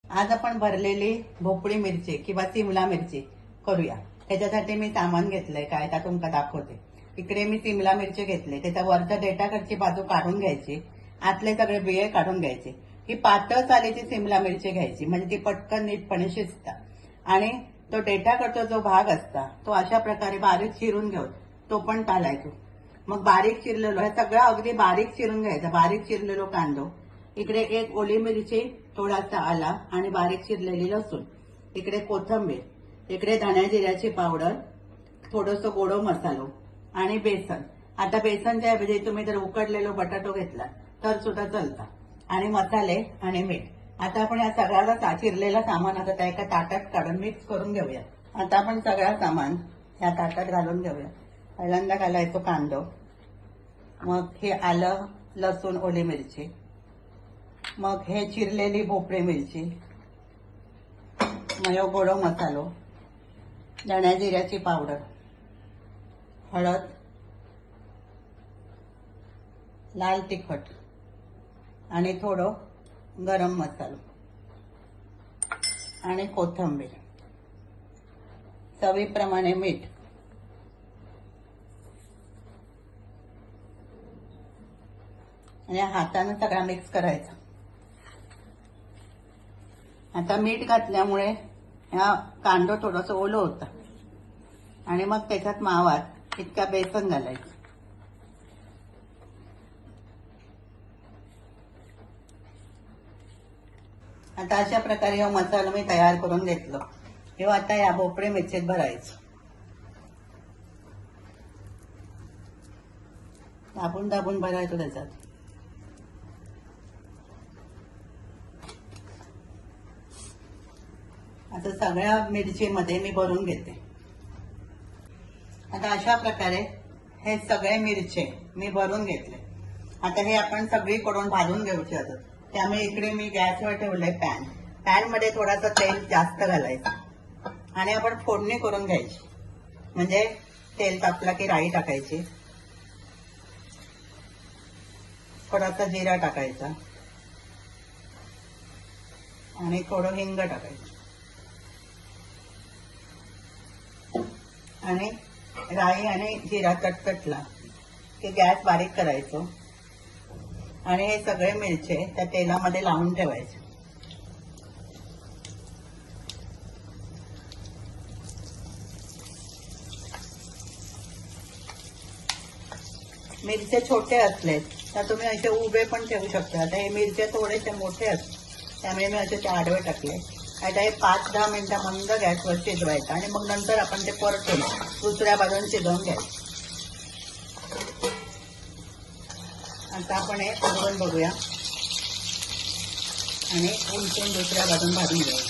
आज आपण भरलेली भोपळी मिरची किंवा सिमला मिरची करूया। त्याच्यासाठी मी सामान घेतलंय, काय त्या तुमका दाखवते। इकडे मी सिमला मिरची घेतले, त्याच्या वरच्या देठाकडची बाजू काढून घ्यायची, आतले सगळे बिये काढून घ्यायचे। ही पातळ सालीची सिमला मिरची घ्यायची, म्हणजे ती पटकन नीटपणे शिजतात। आणि तो देठाकडचा जो भाग असता तो अशा प्रकारे बारीक चिरून घेऊन तो पण काढायचो। मग बारीक चिरलेलो, हे सगळं अगदी बारीक चिरून घ्यायचं। बारीक चिरलेलो कांदो, इकडे एक ओली मिरची, थोडासा आला आणि बारीक चिरलेली लसूण, इकडे कोथिंबीर, इकडे धण्या जिऱ्याची पावडर, थोडंसं गोडो मसालो आणि बेसन। आता बेसनच्या ऐवजी तुम्ही जर उकडलेलो बटाटो घेतला तर सुद्धा चालता, आणि मसाले आणि मीठ। आता आपण या सगळ्याला चिरलेला सामान आता त्या एका ताटात काढून मिक्स करून घेऊया। आता आपण सगळा सामान या ताटात घालून घेऊया। पहिल्यांदा घालायचो कांदो, मग हे आलं लसूण ओली मिरची, मग हे चिरलेली भोपळी मिरची, मग गोडो मसालो, धण्या जिऱ्याची पावडर, हळद, लाल तिखट आणि थोडं गरम मसालो आणि कोथिंबीर, चवीप्रमाणे मीठ, आणि हाताने सगळा मिक्स करायचा। आता मीठ घातल्यामुळे हा कांदो थोडंसं ओलं होतं, आणि मग त्याच्यात मावात इतका बेसन घालायचं। आता अशा प्रकारे हा मसाला मी तयार करून घेतलो। हे आता या भोपळी मिरचीत भरायचं, दाबून दाबून भरायचं त्याच्यात। आता सगळ्या मिरचीमध्ये मी भरून घेते। आता अशा प्रकारे हे सगळे मिरची मी भरून घेतले। आता हे आपण सगळीकडून भाजून घेऊचे आहोत, त्यामुळे इकडे मी गॅसवर ठेवलंय पॅन। पॅन मध्ये थोडासा तेल जास्त घालायचं आणि आपण फोडणी करून घ्यायची। म्हणजे तेल तापला की राई टाकायची, थोडासा जिरा टाकायचा आणि थोडं हिंग टाकायचं, आणि राई आणि जिरा तटतटला की गॅस बारीक करायचो, आणि हे सगळे मिरचे त्या तेलामध्ये लावून ठेवायचे। मिरचे छोटे असले तर तुम्ही असे उभे पण ठेवू शकता। आता हे मिरचे थोडेसे मोठे असतात, त्यामुळे मी असे ते आडवे टाकले। आता हे 5-10 मिनिटं मंद गॅसवर शिजवायचं, आणि मग नंतर आपण ते परतून दुसऱ्या बाजून शिजवून घ्यायचं। आता आपण हे उघडून बघूया आणि उलटून दुसऱ्या बाजून भाजून घ्यायचं।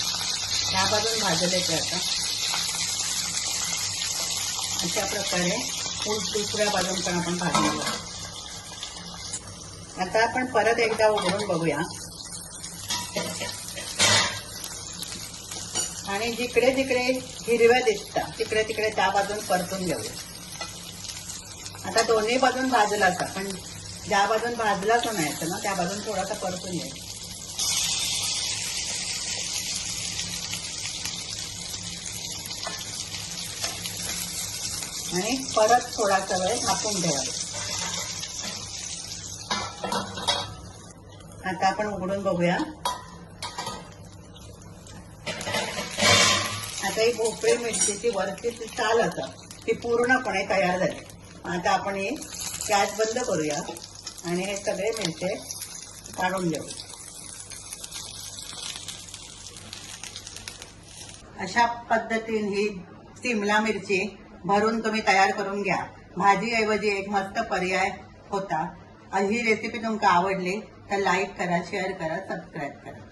त्या बाजून भाजले ते आता अशा प्रकारे दुसऱ्या बाजून पण आपण भाजून घेऊया। आता आपण परत एकदा उघडून बघूया, आणि जिकडे जिकडे हिरव्या दिसतात तिकडे तिकडे त्या बाजून परतून घेऊया। आता दोन्ही बाजून भाजलाच, पण ज्या बाजून भाजलाच नाही ना त्या बाजून थोडासा परतून घ्यायचा। आणि परत थोडासा वेळ झाकून ठेवायचा। आता आपण उघडून बघूया। आता ही भोपळी मिरचीची वरची साल असं ती पूर्णपणे तयार झाली। आता आपण हे गॅस बंद करूया आणि हे सगळे मिरचे काढून घेऊ। अशा पद्धतीने ही सिमला मिरची भरून तुम्ही तयार करून घ्या। भाजीऐवजी एक मस्त पर्याय होता। ही रेसिपी तुमका आवडली तर लाईक करा, शेअर करा, सबस्क्राईब करा।